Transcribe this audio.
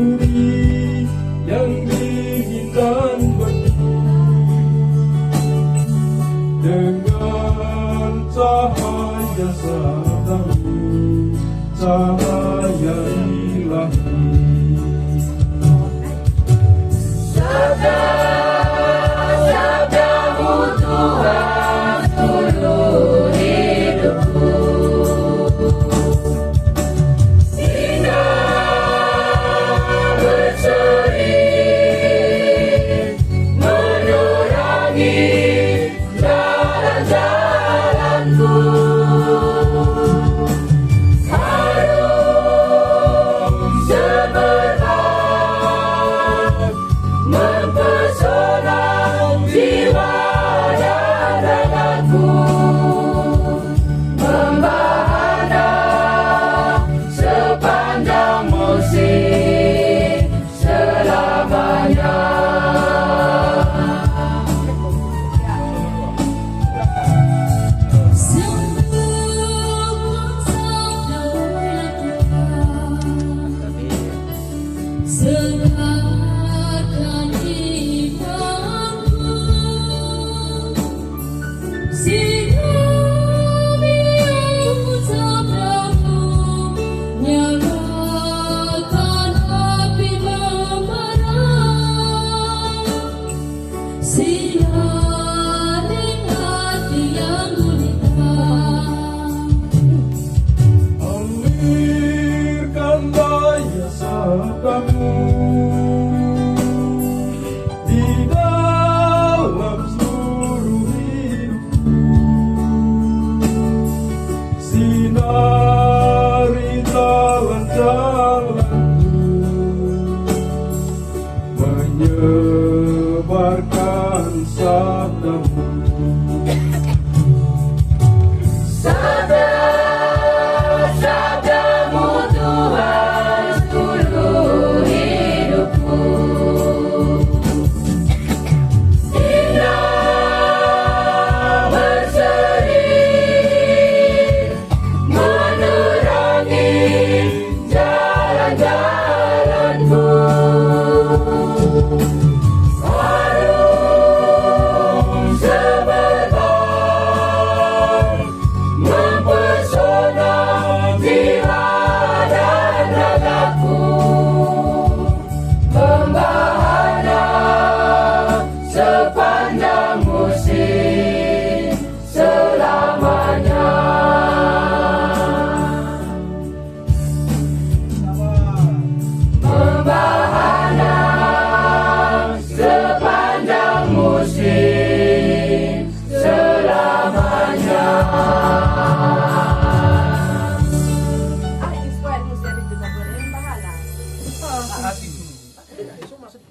duri yang dingin dan beku, dengan cahaya sabdamu, cahaya ilahi. Sabdamu Tuhan seluruh hidupku, sinar berseri menerangi jalan-jalanku, harum semerbak mempesona jiwa dan ragaku, membahana sepanjang musim selamanya. Segarkan imanku, sinami aku sabdamu, nyalakan api membara, sinari hati yang gulita. Alirkan daya sabdamu di dalam seluruh hidupku, sinari jalan-jalanku, menyebarkan sabdamu. Sabdamu Tuhan seluruh hidupku, sinar berseri menerangi jalan-jalanku, harum semerbak mempesona jiwa dan ragaku, membahana sepanjang musim selamanya. Membahana sepanjang musim selamanya. Ah, ini squad mo siya rin bahala. Asin. Masuk